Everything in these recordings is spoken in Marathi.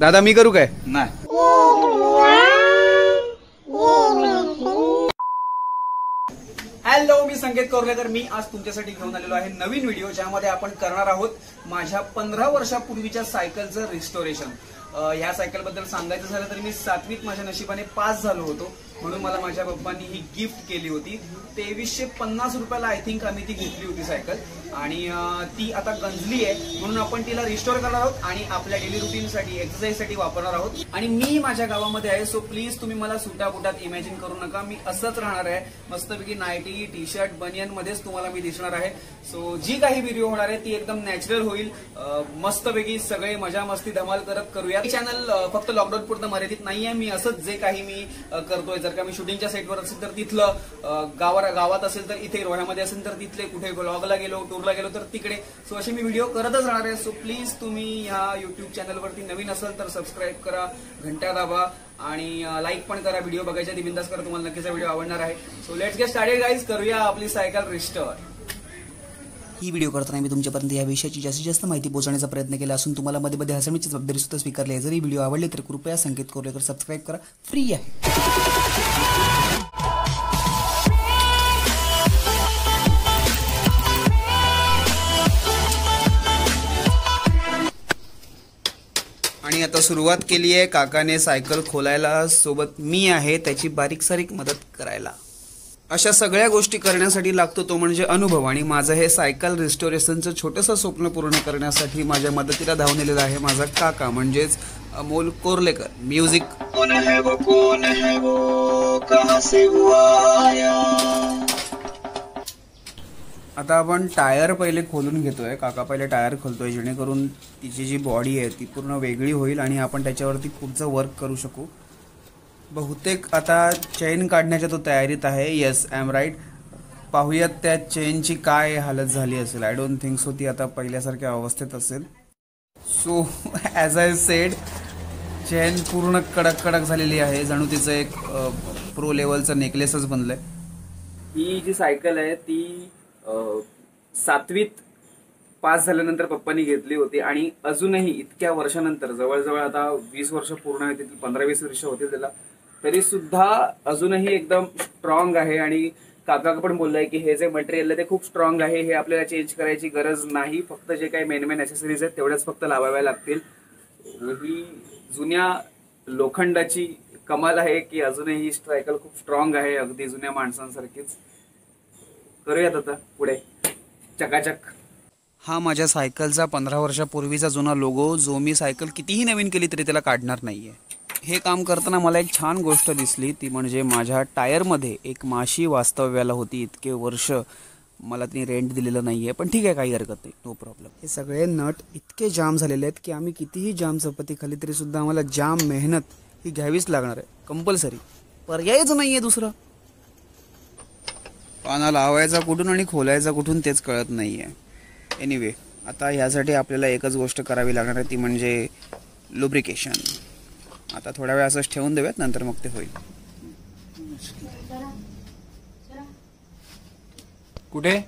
दादा मी करू काय? नाही. हॅलो, मी संकेत कोर्लेकर. मी आज तुमच्यासाठी घेऊन आलेलो आहे नवीन व्हिडिओ, ज्यामध्ये आपण करणार आहोत माझ्या 15 वर्षापूर्वीच्या सायकलचं रिस्टोरेशन. ह्या सायकल बद्दल सांगायचं झालं तर मी 7वीत माझ्या नशिबाने पास झालो होतो, म्हणून मला माझ्या पप्पांनी ही गिफ्ट केली होती. 2350 रुपयाला आय थिंक आम्ही ती घेतली होती सायकल, आणि ती आता गंजली आहे, म्हणून आपण तिला रिस्टोर करणार आहोत आणि आपल्या डेली रुटीनसाठी, एक्सरसाइजसाठी वापरणार आहोत. आणि मी माझ्या गावामध्ये आहे, सो प्लीज तुम्ही मला सुटा बुटात इमॅजिन करू नका. मी असंच राहणार आहे, मस्तपैकी नाईटी, टी शर्ट, बनियन मध्येच तुम्हाला मी दिसणार आहे. सो जी काही व्हिडिओ होणार आहे ती एकदम नॅचरल होईल. मस्तपैकी सगळे मजा मस्ती धमाल करत करूया. चॅनल फक्त लॉकडाऊन पुरतं मर्यादित नाहीये. मी असंच जे काही मी करतोय, जर का मी शूटिंगच्या सेटवर असेल तर तिथलं, गावात असेल तर इथे, रोह्यामध्ये असेल तर तिथले, कुठे ब्लॉगला गेलो, टूरला गेलो तर तिकडे. सो असे मी व्हिडिओ करतच राहणार आहे. सो प्लीज तुम्ही ह्या युट्यूब चॅनलवरती नवीन असाल तर सबस्क्राईब करा, घंटा दाबा आणि लाईक पण करा. व्हिडिओ बघायच्या आधी बिंदास करा, तुम्हाला नक्कीच व्हिडिओ आवडणार आहे. So let's get started guys. करूया आपली सायकल रिस्टोर. ही व्हिडिओ करताना मी तुमच्यापर्यंत या विषयाची जास्तीत जास्त माहिती पोहोचवण्याचा प्रयत्न केला असून तुम्हाला मध्ये मध्ये हसण्याची जबाबदारी सुद्धा स्वीकारली आहे. जर ही व्हिडिओ आवडली तर कृपया संकेत कोर्लेकर सबस्क्राईब करा, फ्री आहे. आणि आता सुरुवात केली आहे काकाने सायकल खोलायला. सोबत मी आहे त्याची बारीक सारीक मदत करायला. अशा सगळ्या गोष्टी करण्यासाठी लागतो तो म्हणजे अनुभव. आणि माझं हे सायकल रिस्टोरेशनचं छोटंसं स्वप्न पूर्ण करण्यासाठी माझ्या मदतीला धावून आलेला आहे माझा काका, म्हणजेच अमोल कोर्लेकर. म्युझिक. आता आपण टायर पहिले खोलून घेतोय. काका पहिले टायर खोलतोय, जेणेकरून तिची जी बॉडी आहे ती पूर्ण वेगळी होईल आणि आपण त्याच्यावरती पुढचं वर्क करू शकू. बहुतेक आता चेन काढण्याच्या तो तयारीत आहे. Yes, I am right. पाहूयात त्या चेनची काय हालत झाली असेल. आय डोंट थिंक सो ती आता पहिल्यासारख्या अवस्थेत असेल. So as I said, chain पूर्ण कडक झालेली आहे, जणू तिचं एक प्रो लेवलचं नेकलेसच बनलंय. ही जी सायकल आहे ती 7वीत पास झाल्यानंतर पप्पांनी घेतली होती, आणि अजूनही इतक्या वर्षानंतर, जवळजवळ आता 20 वर्ष पूर्ण होतील, 15-20 वर्ष होतील त्याला, तरी सुद्धा अजूनही एकदम स्ट्रॉंग आहे. आणि काका पण बोललाय की हे जे मटेरियल आहे ते खूप स्ट्रॉंग आहे, हे आपल्याला चेंज करायची गरज नाही, फक्त जे काही मेन ॲक्सेसरीज आहेत तेवढ्याच फक्त लावाव्या लागतील. ही जुन्या लोखंडाची कमाल आहे की अजूनही ही सायकल खूप स्ट्रॉंग आहे, अगदी जुन्या माणसांसारखीच. करूयात आता पुढे चकाचक. हा माझ्या सायकलचा 15 वर्षापूर्वीचा जुना लोगो, जो मी सायकल कितीही नवीन केली तरी त्याला काढणार नाहीये. हे काम करताना मला एक छान गोष्ट दिसली, ती म्हणजे माझ्या टायरमध्ये एक माशी वास्तव्याला होती. इतके वर्ष मला तिने रेंट दिलेलं नाहीये, पण ठीक आहे, काही हरकत नाही, नो प्रॉब्लेम. हे सगळे नट इतके जाम झालेले आहेत की आम्ही कितीही जाम चपाती खाली तरी सुद्धा आम्हाला जाम मेहनत ही घ्यावीच लागणार आहे, कंपल्सरी. पर्यायच नाहीये दुसरं. पाना लावायचा कुठून आणि खोलायचा कुठून तेच कळत नाहीये. एनिवे, आता ह्यासाठी आपल्याला एकच गोष्ट करावी लागणार आहे, ती म्हणजे लुब्रिकेशन. आता थोड्या वेळ असंच ठेवून देऊयात, नंतर मग ते होईल. कुठे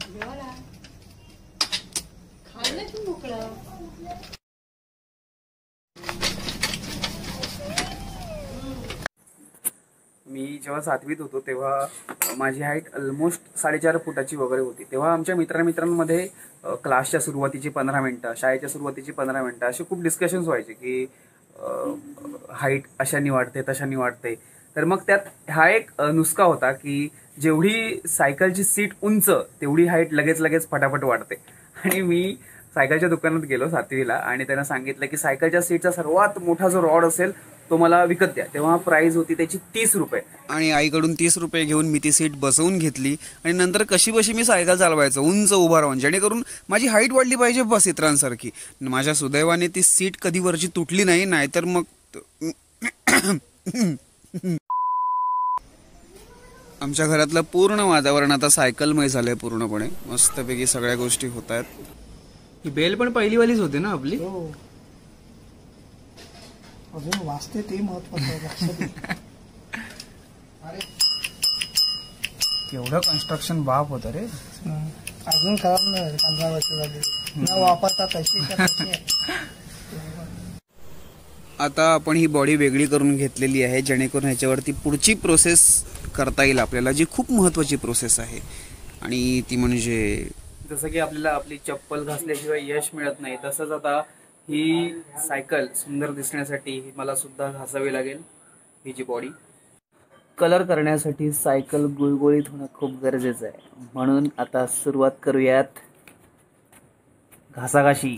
मी जेव्हा 7वीत होतो तेव्हा माझी हाईट ऑलमोस्ट 4.5 फुटाची वगैरे होती. तेव्हा आमच्या मित्रांमध्ये क्लासच्या सुरुवातीची 15 मिनटं, शाळेच्या सुरुवातीची 15 मिनटं असे खूप डिस्कशन्स व्हायचे की हाईट अशानी वाढते, तशानी वाढते. तर मग त्यात हा एक नुस्खा होता की जेवढी सायकलची सीट उंच तेवढी हाईट लगेच फटाफट वाढते. आणि मी सायकलच्या दुकानात गेलो 7वीला आणि त्यांना सांगितलं की सायकलच्या सीटचा सर्वात मोठा जो रॉड असेल तो मला विकत द्या. तेव्हा प्राइस होती त्याची 30 रुपये. आणि आईकडून 30 रुपये घेऊन मी ती सीट बसवून घेतली आणि नंतर कशीबशी मी सायकल चालवायचं उंच उभा राहून, जेणेकरून माझी हाईट वाढली पाहिजे बस, इतरांसारखी. माझ्या सुदैवाने ती सीट कधी वरची तुटली नाही, नाहीतर मग आमच्या घरातलं पूर्ण वातावरण आता सायकलमय झालंय पूर्णपणे. मस्तपैकी सगळ्या गोष्टी होत आहेत. ही बेल पण पहिलीवालीच होते ना आपली. अजून वाचते ते महत्वाचं. केवढं कन्स्ट्रक्शन बाप होतं रे. अजून खराब नाही, 15 वर्ष झाली न वापरता तशी. आता आपण ही बॉडी वेगळी करून घेतलेली आहे जेणेकरून ह्याच्यावरती पुढची प्रोसेस करता येईल आपल्याला, जी खूप महत्त्वाची प्रोसेस आहे. आणि ती म्हणजे जसं की आपल्याला आपली चप्पल घासल्याशिवाय यश मिळत नाही, तसंच आता ही सायकल सुंदर दिसण्यासाठी मला सुद्धा घासावी लागेल. ही जी बॉडी कलर करण्यासाठी सायकल गुळगुळीत होणं खूप गरजेचं आहे. म्हणून आता सुरुवात करूयात घासाघाशी.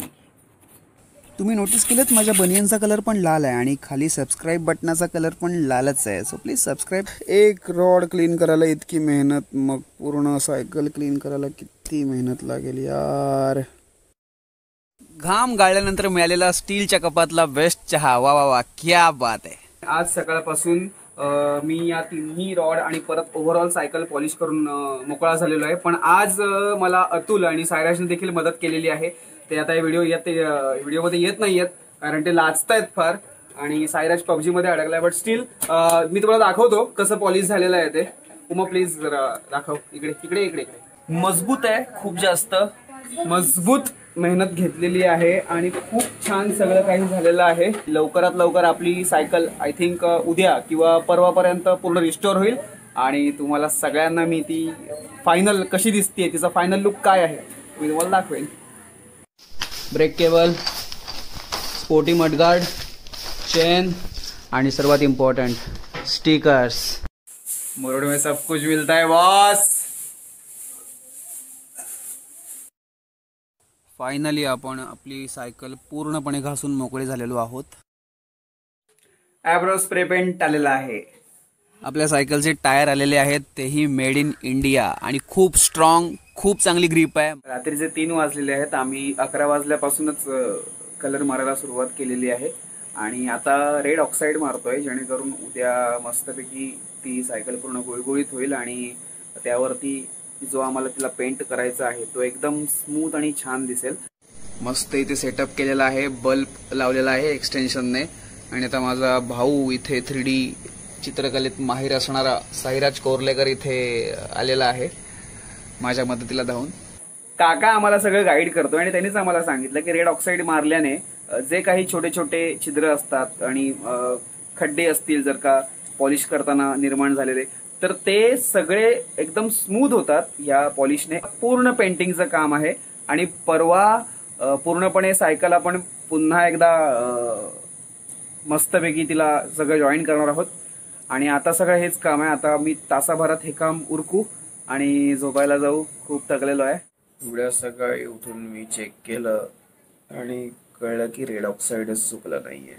तुम्ही नोटीस केलं माझ्या बनियनचा कलर पण लाल आहे आणि खाली सबस्क्राईब बटनाचा कलर पण लालच आहे. So please subscribe. एक रॉड क्लीन करायला इतकी मेहनत, मग पूर्ण सायकल क्लीन करायला किती मेहनत लागेल यार. घाम गाळल्यानंतर मिळालेला स्टीलच्या कपातला बेस्ट चहा. वा वा वा, क्या बात आहे. आज सकाळपासून मी या तिन्ही रॉड आणि परत ओव्हरऑल सायकल पॉलिश करून मोकळा झालेलो आहे. पण आज मला अतुल आणि सायराजने देखील मदत केलेली आहे. ते आता व्हिडिओमध्ये येत नाही आहेत कारण ते लाजतायत फार आणि सायराज पबजी मध्ये अडकलाय. बट स्टील मी तुम्हाला दाखवतो कसं पॉलिश झालेलं आहे ते. उमा प्लीज जरा दाखव. इकडे इकडे इकडे इकडे. मजबूत आहे, खूप जास्त मजबूत मेहनत घेतलेली आहे आणि खूप छान सगळं काही झालेलं आहे. लवकरात लवकर आपली सायकल आय थिंक उद्या किंवा परवापर्यंत पूर्ण रिस्टोअर होईल आणि तुम्हाला सगळ्यांना मी ती फायनल कशी दिसते, तिचा फायनल लुक काय आहे मी तुम्हाला दाखवेन. Brake cable, sporty mudguard, chain आणि सर्वात इम्पॉर्टंट स्टिकर्स. मुरुड में सब कुछ मिलता है बॉस. फायनली आपण आपली सायकल पूर्णपणे घासून मोकळे झालेलो आहोत. ॲब्रो स्प्रे पेंट आलेला आहे. आपल्या सायकलचे टायर आलेले आहेत, तेही मेड इन इंडिया आणि खूप स्ट्रॉंग, खूप चांगली ग्रीप आहे. रात्रीचे 3 वाजलेले आहेत. आम्ही 11 वाजल्यापासूनच कलर मारायला सुरुवात केलेली आहे आणि आता रेड ऑक्साईड मारतोय जेणेकरून उद्या मस्तपैकी ती सायकल पूर्ण गुळगुळीत होईल आणि त्यावरती जो आम्हाला तिला पेंट करायचा आहे तो एकदम स्मूथ आणि छान दिसेल. मस्त इथे सेटअप केलेला आहे, बल्ब लावलेला आहे एक्सटेन्शनने. आणि आता माझा भाऊ इथे 3D चित्रकलेत माहीर असणारा साईराज कोर्लेकर इथे आलेला आहे माझ्या मदतीला धावून. काका आम्हाला सगळं गाईड करतो आणि त्यांनीच आम्हाला सांगितलं की रेड ऑक्साईड मारल्याने जे काही छोटे छोटे छिद्र असतात आणि खड्डे असतील जर का पॉलिश करताना निर्माण झालेले, तर ते सगळे एकदम स्मूथ होतात या पॉलिशने. पूर्ण पेंटिंगचं काम आहे आणि परवा पूर्णपणे सायकल आपण पुन्हा एकदा मस्तपैकी तिला सगळं जॉईन करणार आहोत आणि आता सगळं हेच काम आहे. आता मी तासाभरात हे काम उरकू आणि झोपायला जाऊ. खूप थकलेलो आहे. उद्या सकाळी उठून मी चेक केलं आणि कळलं की रेड ऑक्साईडच चुकलं नाहीये.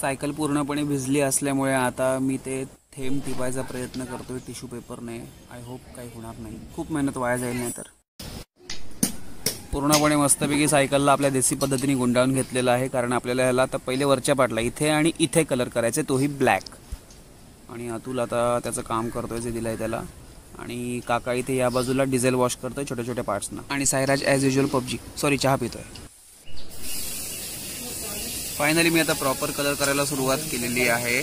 सायकल पूर्णपणे भिजली असल्यामुळे आता मी ते थेंब टिपायचा प्रयत्न करतोय टिश्यू पेपरने. आय होप काही होणार नाही, खूप मेहनत वाया जाईल नाही तर. पूर्णपणे मस्तपैकी सायकलला आपल्या देसी पद्धतीने गुंडाळून घेतलेलं आहे कारण आपल्याला ह्याला आता पहिले वरच्या पार्टला इथे आणि इथे कलर करायचे, तोही ब्लॅक. आणि अतुल आता त्याचं काम करतोय जे दिलंय त्याला. आणि काका इथे या बाजूला डिझेल वॉश करतोय छोट्या छोट्या पार्ट्सना. आणि सायराज ॲज युजल चहा पितोय. फायनली मी आता प्रॉपर कलर करायला सुरुवात केलेली आहे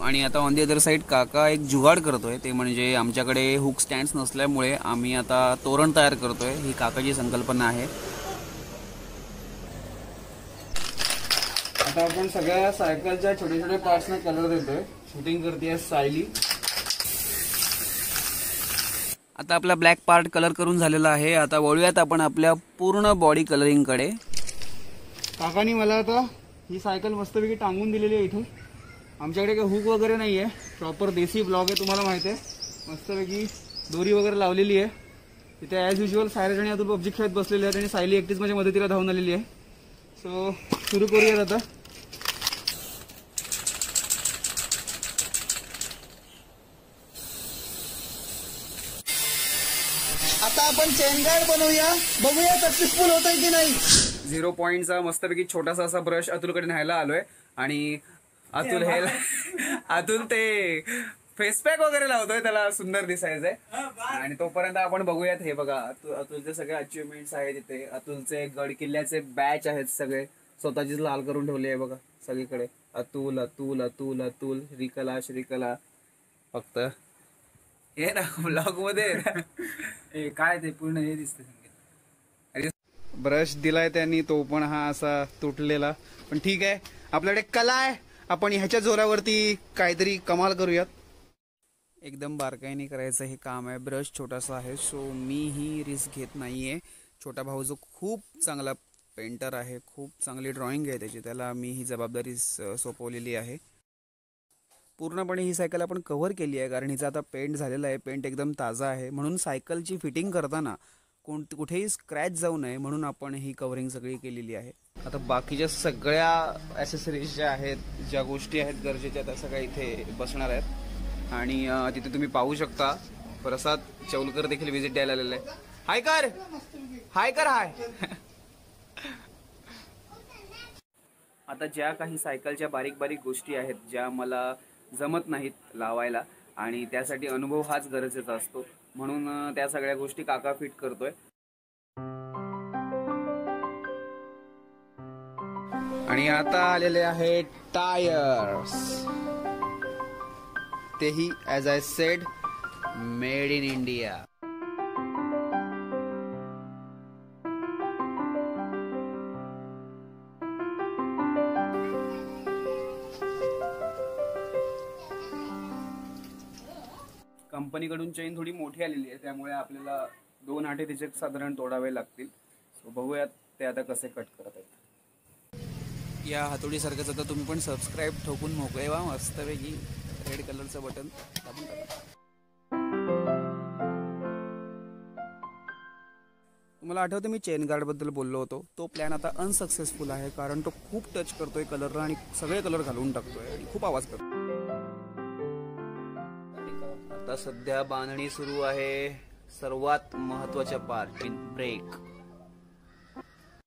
आणि आता ऑन दी अदर साईड काका एक जुगाड करतोय. ते म्हणजे आमच्याकडे हुक स्टँड्स नसल्यामुळे आम्ही आता तोरण तयार करतोय. ही काकाची संकल्पना आहे. आता आपण सगळ्या सायकलच्या छोट्या छोट्या पार्ट्सना कलर देतोय. शूटिंग करते सायली. आता आपला ब्लॅक पार्ट कलर करून झालेला आहे. आता वळूयात आपण आपल्या पूर्ण बॉडी कलरिंगकडे. काकानी मला आता ही सायकल मस्तपैकी टांगून दिलेली आहे. इथे आमच्याकडे काही हुक वगैरे नाही आहे, प्रॉपर देसी ब्लॉक आहे, तुम्हाला माहिती आहे. मस्तपैकी दोरी वगैरे लावलेली आहे. तिथे ॲज युजल सायराज आणि अतुल पबजी खेळत बसलेले आहेत आणि सायली एकटीच माझ्या मदतीला धावून आलेली आहे. सो सुरू करूयात आता. आता आपण चेन गार्ड बनवूया, बघूया सक्सेसफुल होतंय की नाही. 0 पॉईंटचा मस्तपैकी छोटासा असा ब्रश अतुलकडे न्यायला आलोय आणि अतुल ते फेस पॅक वगैरे लावतोय, त्याला सुंदर दिसायचंय. आणि तोपर्यंत आपण बघूयात. हे बघा अतुलचे सगळे अचिव्हमेंट्स आहेत इथे. अतुलचे गड किल्ल्याचे बॅच आहेत, सगळे स्वतःचीच लाल करून ठेवले आहे बघा सगळीकडे. अतुल अतुल अतुल अतुल श्रीकला श्रीकला. फक्त हे ना ब्लॉग मध्ये काय ते पूर्ण हे दिसते. ब्रश दिलाय त्यांनी, तो पण हा असा तुटलेला, पण ठीक आहे, आपल्याकडे कला आहे, आपण ह्याच्या जोरावरती काहीतरी कमाल करूयात. एकदम बारकाईने करायचं हे काम आहे. ब्रश छोटासा आहे, सो मी ही रिस्क घेत नाहीये. छोटा भाऊ जो खूप चांगला पेंटर आहे, खूप चांगली ड्रॉइंग आहे त्याची, त्याला मी ही जबाबदारी सोपवलेली आहे. पूर्णपणे ही सायकल आपण कव्हर केली आहे, कारण हिचा आता पेंट झालेला आहे, पेंट एकदम ताजा आहे, म्हणून सायकलची फिटिंग करताना कुठेही स्क्रॅच जाऊ नये म्हणून आपण ही कव्हरिंग सगळी केलेली आहे. आता बाकीच्या सगळ्या ॲसेसरीज ज्या आहेत, ज्या गोष्टी आहेत गरजेच्या, त्या सगळ्या इथे बसणार आहेत. आणि तिथे तुम्ही पाहू शकता प्रसाद चौलकर देखील व्हिजिट द्यायला आलेला आहे. हाय कर हाय. आता ज्या काही सायकलच्या बारीक बारीक गोष्टी आहेत, ज्या मला जमत नाहीत लावायला, आणि त्यासाठी अनुभव हाच गरजेचा असतो, म्हणून त्या सगळ्या गोष्टी काका फिट करतोय. आणि आता आलेले आहेत टायर्स, तेही as I said made in India. कंपनीकडून चेन थोडी मोठी आलेली आहे, त्यामुळे आपल्याला 2 आठे तिचे साधारण तोडावे लागतील. सो बघूयात ते आता कसे कट करत आहेत. या हातोडीसारखंच आता तुम्ही पण सबस्क्राईब ठोकून मोकळे व्हा, मस्तपैकी रेड कलरचं बटन दाबून टाका. तुम्हाला आठवतं मी चेन गार्ड बद्दल बोललो होतो, तो प्लॅन आता अनसक्सेसफुल आहे, कारण तो खूप टच करतोय कलरला आणि सगळे कलर घालून टाकतोय आणि खूप आवाज करतो. आता सध्या बांधणी सुरू आहे. सर्वात महत्वाच्या पार्ट, ब्रेक.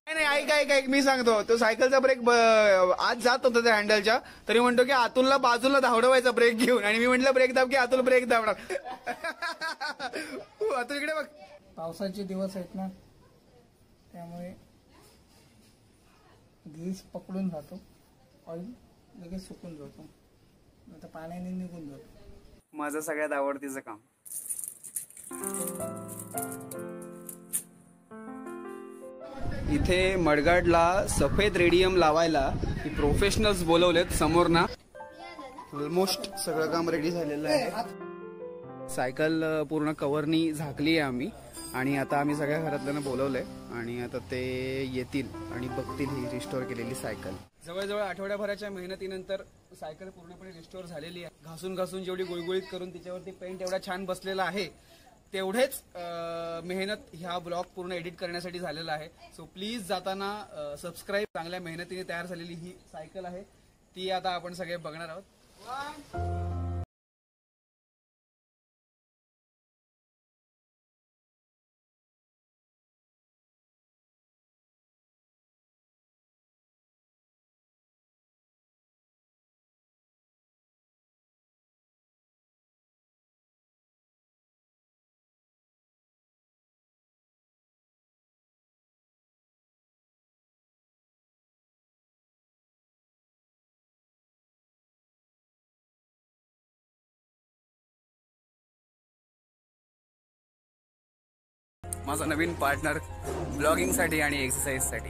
नाही, ऐक मी सांगतो, तो सायकलचा ब्रेक आज जात होता त्या हँडलच्या, तरी म्हणतो की अतुलला बाजूला धावडवायचा ब्रेक घेऊन, आणि मी म्हटलं ब्रेक दाब, की अतुल ब्रेक दाबणार. अतुल इकडे बघ. पावसाचे दिवस आहेत ना, त्यामुळे ग्रीस पकडून जातो, ऑइल लगेच सुकून जातो, आता पाण्याने निघून जातो. माझं सगळ्यात आवडतीचं काम. इथे मडगाडला सफेद रेडियम लावायला प्रोफेशनल्स बोलवलेत समोर ना. ऑलमोस्ट सगळं काम रेडी झालेलं आहे. सायकल पूर्ण कव्हरनी झाकली आहे आम्ही, आणि आता आम्ही सगळ्या घरातल्यांना बोलवलंय, आणि आता ते येतील आणि बघतील ही रिस्टोअर केलेली सायकल. जवळजवळ आठवड्याभराच्या मेहनतीनंतर सायकल पूर्णपणे रिस्टोअर झालेली आहे. घासून घासून जेवढी गुळगुळीत करून तिच्यावरती पेंट एवढा छान बसलेला आहे, तेवढेच मेहनत ह्या ब्लॉग पूर्ण एडिट करण्यासाठी झालेला आहे. सो प्लीज जाताना सबस्क्राईब. चांगल्या मेहनतीने तयार झालेली ही सायकल आहे, ती आता आपण सगळे बघणार आहोत. माझा नवीन पार्टनर ब्लॉगिंगसाठी आणि एक्सरसाइजसाठी.